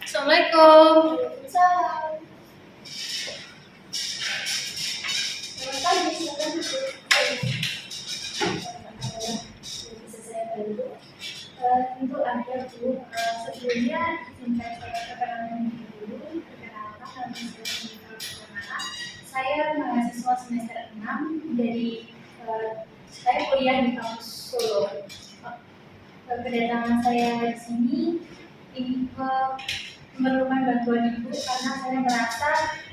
Assalamualaikum. Waalaikumsalam. Selamat pagi, silakan duduk. Bisa saya bantu? Tentu ada Bu. Sebelumnya izinkan saya perkenalan dulu. Perkenalkan nama saya. Saya mahasiswa semester 6 dari saya kuliah di kampus Solo. Kedatangan saya di sini ini memerlukan bantuan Ibu karena saya merasa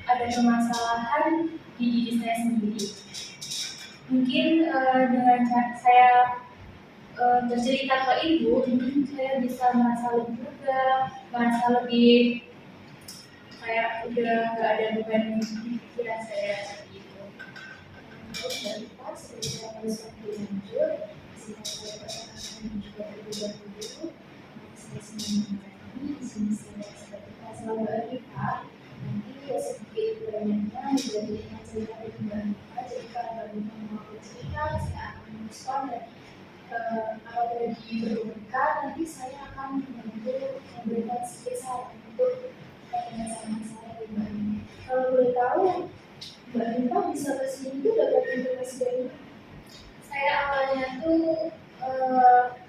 ada permasalahan di diri saya sendiri. Mungkin dengan saya bercerita ke Ibu, mungkin saya bisa merasa lebih lega, merasa lebih kayak udah nggak ada beban di pikiran saya seperti itu. Terus dari pas saya harus lebih lanjut, saya perkenalkan juga terlebih dahulu. Saya senang di sini saya sebagai mahasiswa Mbak. Nanti ya sedikit banyaknya menjadi cerita dari Mbak. Jadi kalau Mbak Rifah mau bercerita, saya akan merespon dan apabila diperlukan nanti saya akan membantu memberikan sedikit saran untuk penjelasan saya di Mbak. Kalau boleh tahu, Mbak Rifah bisa kesini itu dapat informasi dari mana? Saya awalnya tuh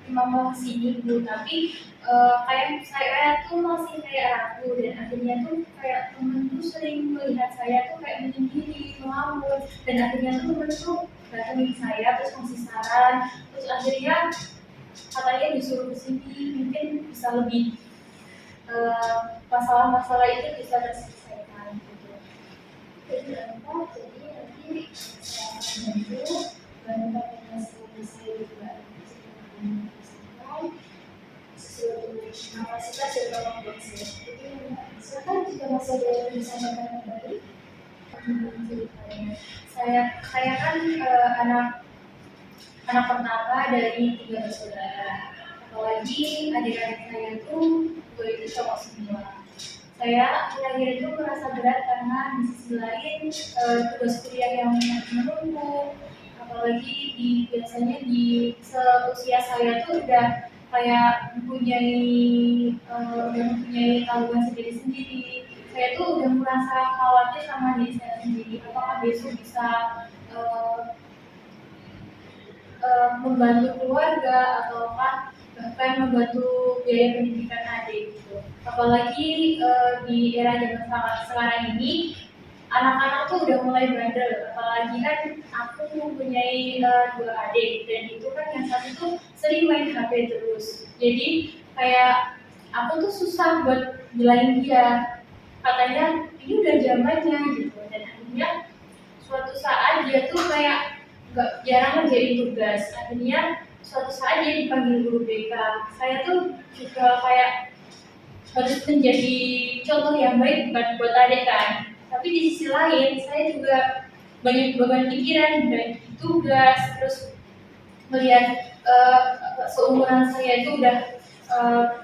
memang mau kesini Bu, tapi kayak saya tuh masih kayak ragu dan akhirnya tuh kayak temen tuh sering melihat saya tuh kayak menyendiri, melamun dan akhirnya tuh temen tuh datengin saya terus ngasih saran terus akhirnya katanya disuruh kesini mungkin bisa lebih masalah-masalah itu bisa terselesaikan gitu. Jadi apa? Jadi nanti saya akan bantu dengan saya juga kapasitas dan kemampuan saya. Jadi silakan jika masih ada yang disampaikan kembali. Saya kan anak pertama dari 3 bersaudara. Apalagi adik-adik saya itu itu cowok semua. Saya akhir-akhir itu merasa berat karena di sisi lain tugas kuliah yang menumpuk, apalagi biasanya di seusia saya tuh udah kayak mempunyai tanggungan sendiri-sendiri. Saya tuh udah merasa khawatir sama diri saya sendiri. Apakah besok bisa membantu keluarga ataukah bahkan membantu biaya pendidikan adik gitu. Apalagi di era zaman sekarang ini anak-anak tuh udah mulai bandel, apalagi kan aku mempunyai 2 adik dan itu kan yang satu tuh sering main HP terus. Jadi kayak aku tuh susah buat bilangin dia, katanya ini udah zamannya gitu dan akhirnya suatu saat dia tuh kayak nggak jarang ngerjain tugas. Akhirnya suatu saat dia dipanggil guru BK. Saya tuh juga kayak harus menjadi contoh yang baik buat adik kan. Tapi di sisi lain saya juga banyak beban pikiran dan tugas terus melihat seumuran saya itu udah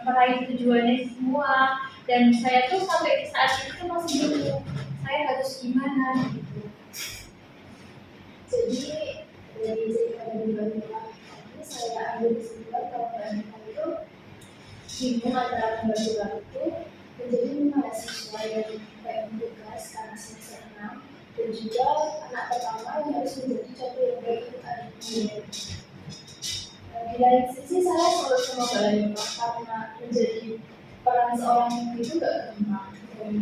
meraih tujuannya semua dan saya tuh sampai saat itu masih bingung saya harus gimana gitu. Jadi dari cerita dari Mbak Rifah ini saya ambil kesimpulan kalau Mbak Rifah itu bingung antara membagi waktu menjadi mahasiswa yang baik tugas karena semester 6 dan juga anak pertama yang harus menjadi contoh yang baik untuk adiknya. Di lain sisi saya selalu sama Mbak Rifah karena menjadi peran seorang ibu itu gak gampang dan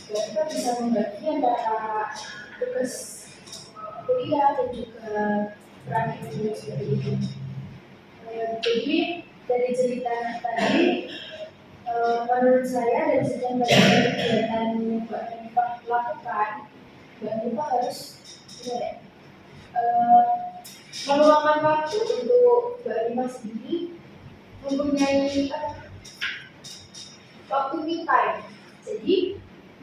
Mbak Rifah bisa membagi antara tugas kuliah dan juga peran ibu seperti itu. Jadi dari cerita tadi, menurut saya dari sekian banyak kegiatan Mbak Rifah lakukan, Mbak Rifah harus meluangkan waktu untuk Mbak Rifah sendiri mempunyai waktu me time. Jadi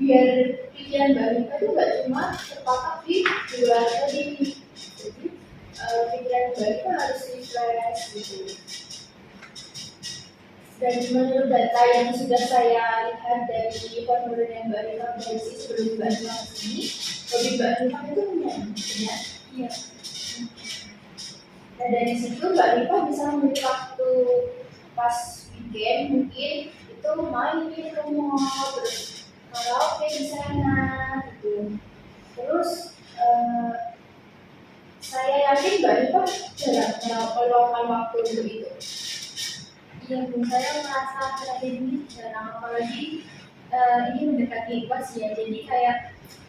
biar pikiran Mbak Rifah itu nggak cuma terpakat di luar tadi. Jadi pikiran Mbak Rifah harus refresh gitu. Dan menurut data yang sudah saya lihat dari formulir yang Mbak Rifah berisi sebelum Mbak Rifah kesini, hobi Mbak Rifah itu menyanyi, ya? Iya. Dan dari situ Mbak Rifah bisa memilih waktu pas weekend mungkin itu main ke mall, terus karaoke di sana gitu. Terus saya yakin Mbak Eva jarang meluangkan waktu untuk itu. Iya Bu, saya merasa terakhir ini jarang, apalagi ini mendekati uas ya, jadi kayak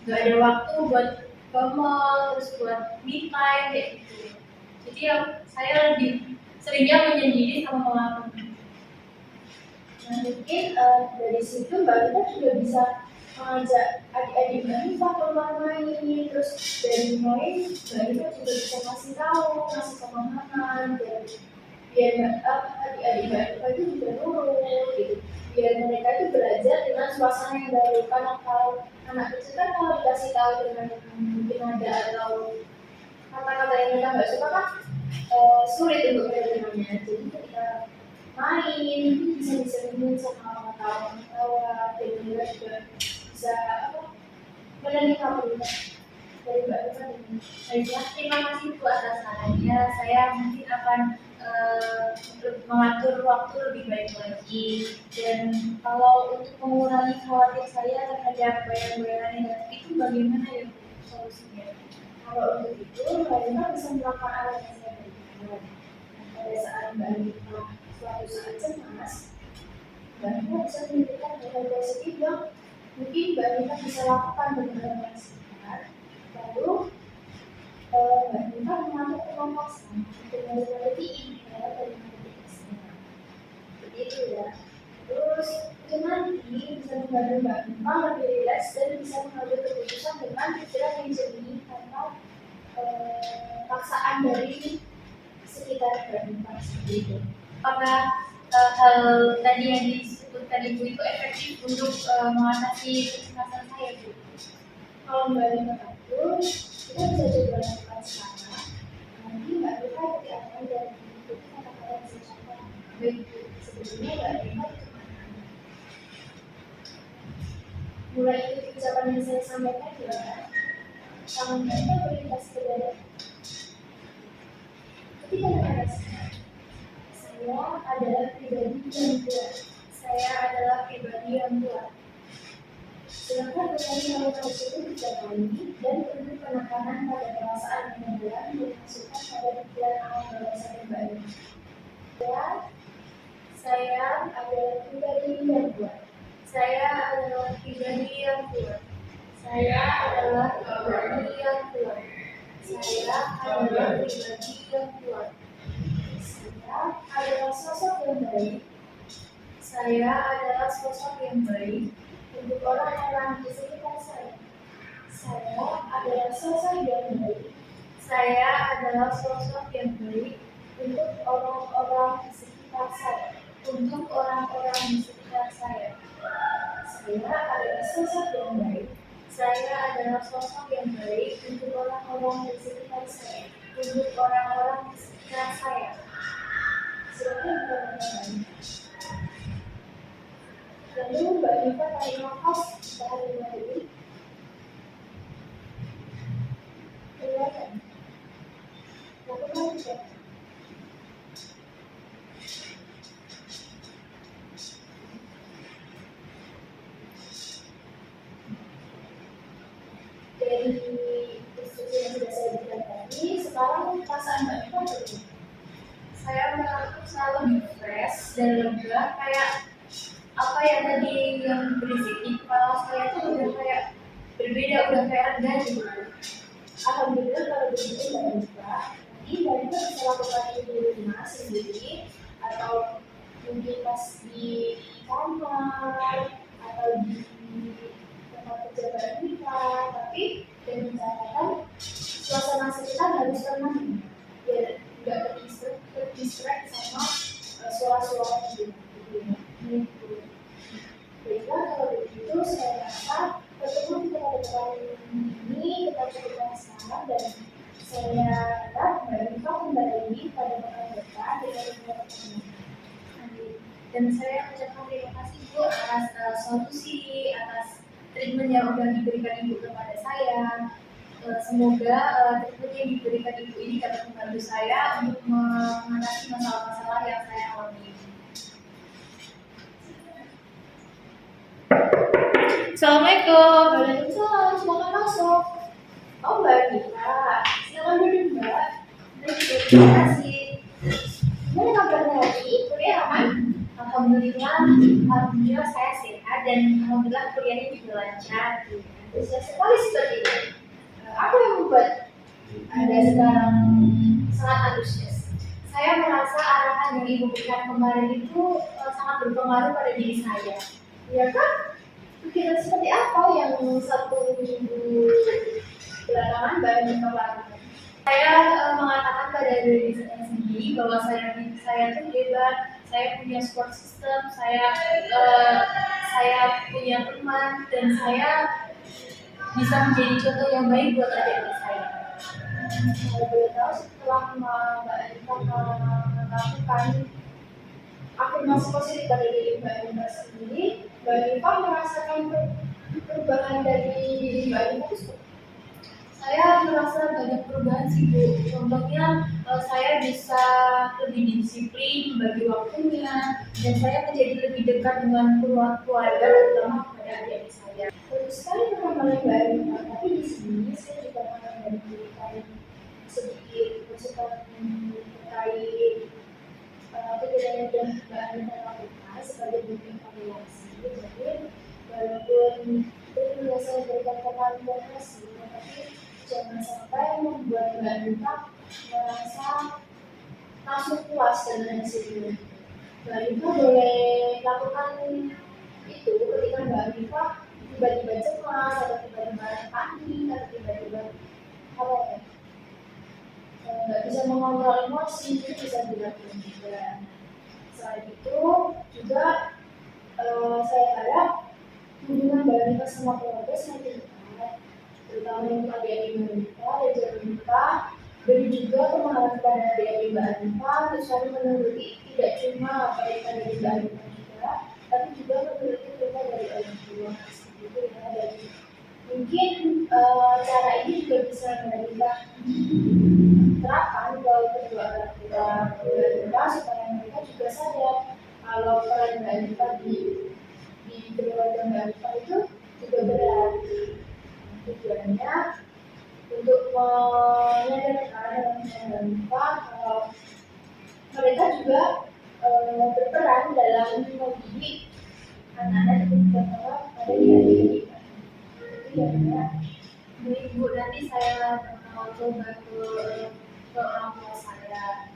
nggak ada waktu buat ke mall, terus buat me time kayak gitu. Jadi saya lebih seringnya menyendiri sama melakukan. Nah mungkin dari situ Mbak Eva juga bisa mengajak adik-adik Mbak Eva keluar main, terus dari main Mbak Eva juga bisa ngasih tahu, ngasih pemahaman, dan biar adik-adik Mbak Eva itu juga nurut gitu, biar mereka itu belajar dengan suasana yang baru. Karena kalau anak kecil kan kalau dikasih tahu dengan mungkin ada atau kata-kata yang mereka nggak suka kan sulit untuk menerimanya. Jadi ketika main bisa disembunyiin sama ketawa-ketawa, dan mereka juga bisa menerima berita dari Mbak Eva. Baiklah, terima kasih Bu atas sarannya. Saya mungkin akan mengatur waktu lebih baik lagi, dan kalau untuk mengurangi khawatir saya terhadap bayangan-bayangan negatif itu bagaimana ya Bu solusinya? Kalau untuk itu Mbak Eva bisa melakukan hal yang saya berikan. Pada saat Mbak Eva suatu saat cemas, Mbak Eva bisa menunjukkan hal positif yang mungkin Mbak Eva bisa lakukan dengan orang sekitar. Lalu Mbak Eva mengatur pernapasan dengan mengerti inhale dan mengerti exhale. Seperti itu ya. Terus itu nanti bisa membantu Mbak Eva lebih rileks dan bisa mengambil keputusan dengan pikiran yang jernih tanpa paksaan dari sekitar Mbak Eva seperti itu. Apakah hal tadi yang disebutkan Ibu itu efektif untuk mengatasi kecemasan saya, Bu? Kalau Mbak Eva itu, kita bisa coba lakukan sekarang. Nanti Mbak Eva nanti akan dan itu kata-kata yang saya ucapkan. Baik, sebelumnya Mbak Eva itu mulai itu ucapan yang saya sampaikan adalah kalau Mbak Eva berintas ke dada. Ketika mengatakan saya adalah pribadi yang kuat. Saya adalah pribadi yang kuat. Silakan berani melakukan itu 3 kali dan beri penekanan pada perasaan yang mendalam dimasukkan pada pikiran awal bawah sadar Mbak Eva. Saya adalah pribadi yang kuat. Saya adalah pribadi yang kuat. Saya adalah pribadi yang kuat. Saya adalah pribadi yang kuat. Saya adalah sosok yang baik. Saya adalah sosok yang baik untuk orang-orang di sekitar saya. Saya adalah sosok yang baik. Saya adalah sosok yang baik untuk orang-orang di sekitar saya. Untuk orang-orang di sekitar saya. Saya adalah sosok yang baik. Saya adalah sosok yang baik untuk orang-orang di sekitar saya. Untuk orang-orang di sekitar saya. Silakan berkata. Lalu Mbak Eva tarik nafas tahan 5 detik. Keluarkan. Lakukan juga. Dari instruksi yang sudah saya berikan tadi, sekarang perasaan Mbak Eva berbeda. Saya merasa selalu fresh dan lega, kayak apa ya tadi yang berisik di kepala saya itu udah kayak berbeda, udah kayak reda gitu. Alhamdulillah kalau begitu Mbak Eva, nanti Mbak Eva bisa lakukan ini di rumah sendiri atau mungkin pas di kamar atau di tempat kerja Mbak Eva, tapi dengan catatan suasana sekitar harus tenang biar nggak terdistract sama suara-suara gitu. Baiklah, kalau begitu saya rasa pertemuan kita depan ini kita cukupkan sekarang, dan saya harap Mbak Eva kembali pada pekan depan dengan pertemuan. Dan saya ucapkan terima kasih Bu atas solusi, atas treatment yang sudah diberikan Ibu kepada saya. Semoga treatment yang diberikan Ibu ini dapat membantu saya untuk mengatasi masalah-masalah yang saya alami. Assalamualaikum. Waalaikumsalam, silakan masuk. Oh, Mbak Anita, silakan duduk Mbak. Terima kasih. Gimana kabarnya lagi? Kuliah aman? Alhamdulillah saya sehat dan alhamdulillah kuliahnya juga lancar. Antusias sekali seperti ini. Apa yang membuat Anda sekarang sangat antusias? Saya merasa arahan yang Ibu berikan kemarin itu sangat berpengaruh pada diri saya. Ya kan? Kegiatan seperti apa yang satu minggu belakangan Mbak Anita lakukan? Saya mengatakan pada diri saya sendiri bahwa saya tuh hebat, saya punya support system, saya punya teman dan saya bisa menjadi contoh yang baik buat adik-adik saya. Kalau boleh tahu setelah Mbak Anita melakukan afirmasi positif pada diri Mbak Anita sendiri, Mbak Anita merasakan perubahan dari diri Mbak Anita itu seperti apa? Saya merasa banyak perubahan sih Bu. Contohnya saya bisa lebih disiplin membagi waktunya dan saya menjadi lebih dekat dengan keluarga terutama kepada adik-adik saya. Bagus sekali pengalaman Mbak Anita, tapi di sini saya juga akan memberikan sedikit masukan terkait kegiatan yang sudah Mbak Anita lakukan sebagai bentuk evaluasi. Jadi walaupun itu biasanya berikan evaluasi, tetapi jangan sampai membuat Mbak Anita merasa langsung puas dengan hasilnya. Mbak Anita boleh lakukan itu ketika Mbak Anita tiba-tiba cemas atau tiba-tiba panik atau tiba-tiba apa ya, nggak bisa mengontrol emosi, itu bisa dilakukan juga. Selain itu juga saya harap hubungan Mbak Anita sama keluarga semakin dekat, terutama untuk adik-adik Mbak Anita, dan jangan lupa beri juga pemahaman kepada adik-adik Mbak Anita untuk selalu menuruti tidak cuma apa yang ada di Mbak Anita juga, tapi juga menuruti perintah dari orang tua. Seperti itu ya. Dan mungkin cara ini juga bisa Mbak Anita terapkan ke kedua orang tua Mbak Anita supaya mereka juga sadar kalau peran Mbak Anita di keluarga Mbak Anita itu juga berat. Tujuannya untuk menyadarkan Mbak Anita kalau mereka juga berperan dalam mendidik anak-anak terutama pada diri. Baik Bu, nanti saya mau coba ke orang tua saya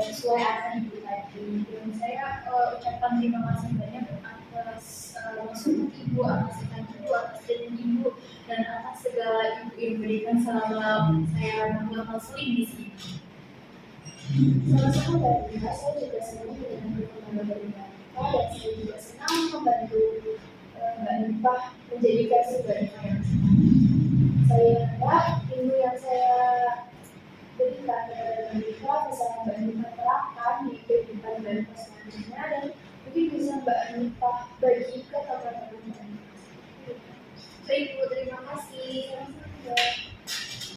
sesuai arahan Ibu tadi. Dan saya ucapkan terima kasih banyak atas masukan Ibu, atas saran Ibu, atas jalan Ibu, dan atas segala Ibu yang berikan selama saya membuat konseling di sini. Sama-sama Mbak Anita, saya juga senang dengan dukungan dari Mbak Anita, dan saya juga senang membantu Mbak Anita menjadi versi Mbak Anita yang sekarang. Saya harap ilmu yang saya berikan kepada Mbak Anita bisa Mbak Anita terapkan di kehidupan Mbak Anita selanjutnya, dan mungkin bisa Mbak Anita bagi ke teman-teman Mbak Anita. Baik Bu, terima kasih. Sama-sama.